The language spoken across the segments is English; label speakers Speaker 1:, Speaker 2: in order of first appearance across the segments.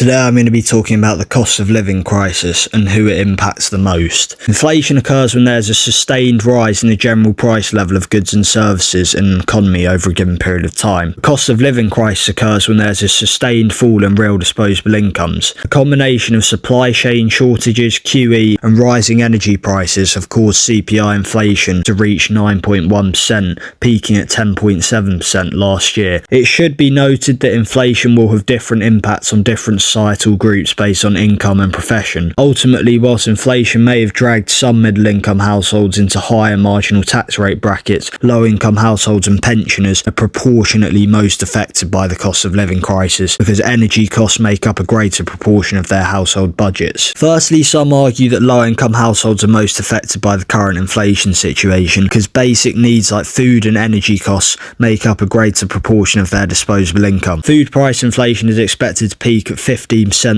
Speaker 1: Today I'm going to be talking about the cost of living crisis and who it impacts the most. Inflation occurs when there's a sustained rise in the general price level of goods and services in an economy over a given period of time. The cost of living crisis occurs when there's a sustained fall in real disposable incomes. A combination of supply chain shortages, QE and rising energy prices have caused CPI inflation to reach 9.1%, peaking at 10.7% last year. It should be noted that inflation will have different impacts on different societal groups based on income and profession. Ultimately, whilst inflation may have dragged some middle-income households into higher marginal tax rate brackets, low-income households and pensioners are proportionately most affected by the cost of living crisis because energy costs make up a greater proportion of their household budgets. Firstly, some argue that low-income households are most affected by the current inflation situation because basic needs like food and energy costs make up a greater proportion of their disposable income. Food price inflation is expected to peak at 15%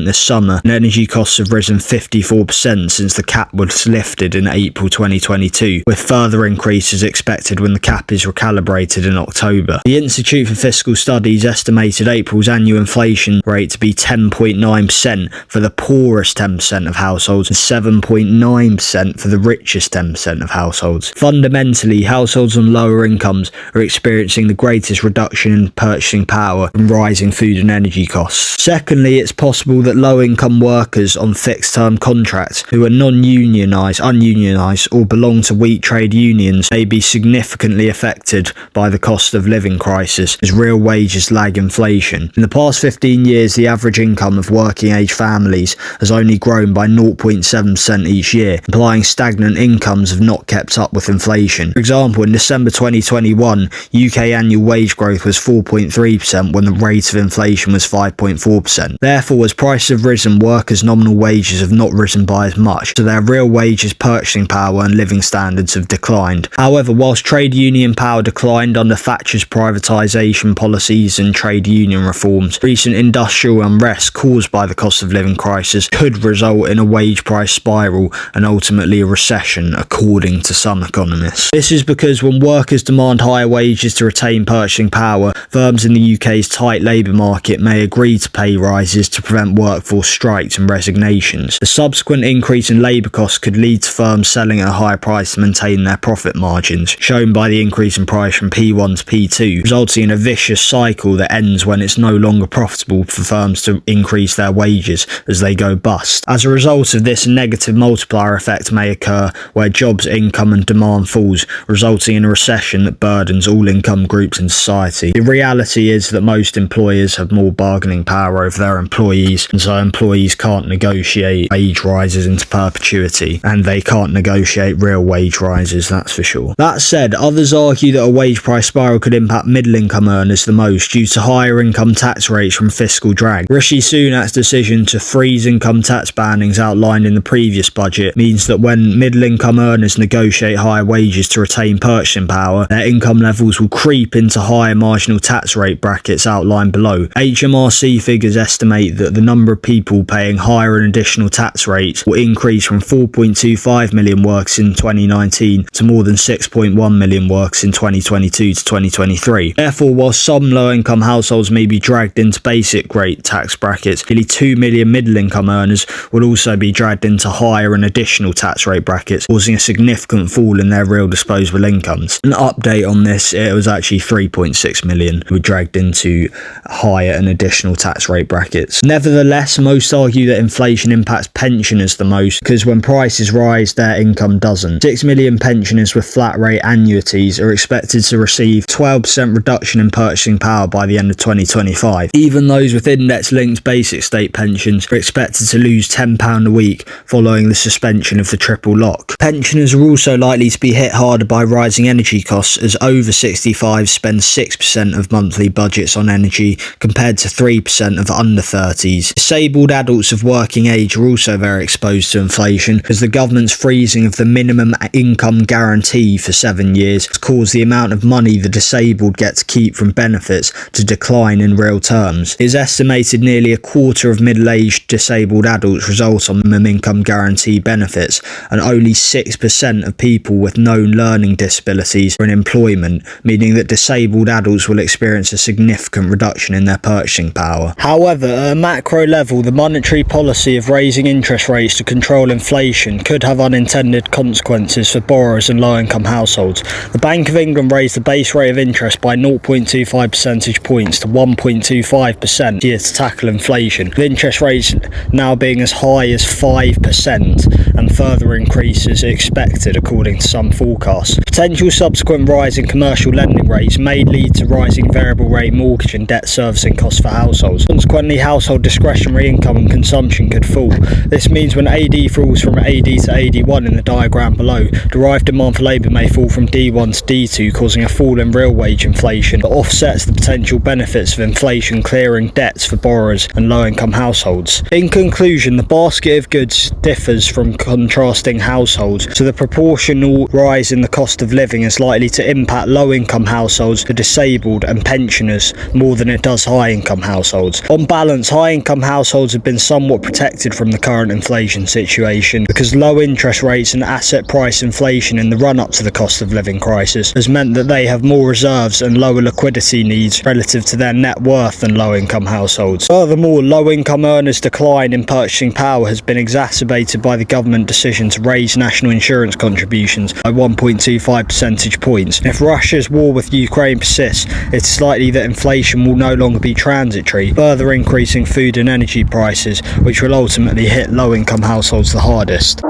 Speaker 1: this summer, and energy costs have risen 54% since the cap was lifted in April 2022, with further increases expected when the cap is recalibrated in October. The Institute for Fiscal Studies estimated April's annual inflation rate to be 10.9% for the poorest 10% of households and 7.9% for the richest 10% of households. Fundamentally, households on lower incomes are experiencing the greatest reduction in purchasing power from rising food and energy costs. Secondly, it's possible that low-income workers on fixed-term contracts who are ununionised or belong to weak trade unions may be significantly affected by the cost of living crisis as real wages lag inflation. In the past 15 years, the average income of working-age families has only grown by 0.7% each year, implying stagnant incomes have not kept up with inflation. For example, in December 2021, UK annual wage growth was 4.3% when the rate of inflation was 5.4%. Therefore, as prices have risen, workers' nominal wages have not risen by as much, so their real wages, purchasing power and living standards have declined. However, whilst trade union power declined under Thatcher's privatisation policies and trade union reforms, recent industrial unrest caused by the cost of living crisis could result in a wage price spiral and ultimately a recession, according to some economists. This is because when workers demand higher wages to retain purchasing power, firms in the UK's tight labour market may agree to pay rises to prevent workforce strikes and resignations. The subsequent increase in labour costs could lead to firms selling at a higher price to maintain their profit margins, shown by the increase in price from P1 to P2, resulting in a vicious cycle that ends when it's no longer profitable for firms to increase their wages as they go bust. As a result of this, a negative multiplier effect may occur where jobs, income and demand falls, resulting in a recession that burdens all income groups in society. The reality is that most employers have more bargaining power over their employees, and so employees can't negotiate wage rises into perpetuity, and they can't negotiate real wage rises, that's for sure. That said, others argue that a wage price spiral could impact middle income earners the most due to higher income tax rates from fiscal drag. Rishi Sunak's decision to freeze income tax bannings outlined in the previous budget means that when middle income earners negotiate higher wages to retain purchasing power, their income levels will creep into higher marginal tax rate brackets outlined below. HMRC figures estimate that the number of people paying higher and additional tax rates will increase from 4.25 million workers in 2019 to more than 6.1 million workers in 2022 to 2023. Therefore, while some low-income households may be dragged into basic rate tax brackets, nearly 2 million middle-income earners will also be dragged into higher and additional tax rate brackets, causing a significant fall in their real disposable incomes. An update on this, it was actually 3.6 million who were dragged into higher and additional tax rate brackets. Nevertheless, most argue that inflation impacts pensioners the most because when prices rise, their income doesn't. 6 million pensioners with flat rate annuities are expected to receive 12% reduction in purchasing power by the end of 2025. Even those with index-linked basic state pensions are expected to lose £10 a week following the suspension of the triple lock. Pensioners are also likely to be hit harder by rising energy costs as over 65s spend 6% of monthly budgets on energy compared to 3% of under 30s. Disabled adults of working age are also very exposed to inflation as the government's freezing of the minimum income guarantee for 7 years has caused the amount of money the disabled get to keep from benefits to decline in real terms. It is estimated nearly a quarter of middle-aged disabled adults result on minimum income guarantee benefits, and only 6% of people with known learning disabilities are in employment, meaning that disabled adults will experience a significant reduction in their purchasing power. However, at a macro level, the monetary policy of raising interest rates to control inflation could have unintended consequences for borrowers and low-income households. The Bank of England raised the base rate of interest by 0.25 percentage points to 1.25% here to tackle inflation, with interest rates now being as high as 5% and further increases expected according to some forecasts. Potential subsequent rise in commercial lending rates may lead to rising variable rate mortgage and debt servicing costs for households. Consequently, household discretionary income and consumption could fall. This means when AD falls from AD to AD1 in the diagram below, derived demand for labour may fall from D1 to D2, causing a fall in real wage inflation that offsets the potential benefits of inflation clearing debts for borrowers and low-income households. In conclusion, the basket of goods differs from contrasting households, so the proportional rise in the cost of living is likely to impact low-income households, the disabled and pensioners more than it does high-income households. On balance, high-income households have been somewhat protected from the current inflation situation because low interest rates and asset price inflation in the run-up to the cost of living crisis has meant that they have more reserves and lower liquidity needs relative to their net worth than low-income households. Furthermore, low-income earners' decline in purchasing power has been exacerbated by the government decision to raise national insurance contributions by 1.25 percentage points. If Russia's war with Ukraine persists, it's likely that inflation will no longer be transitory, further increasing food and energy prices, which will ultimately hit low-income households the hardest.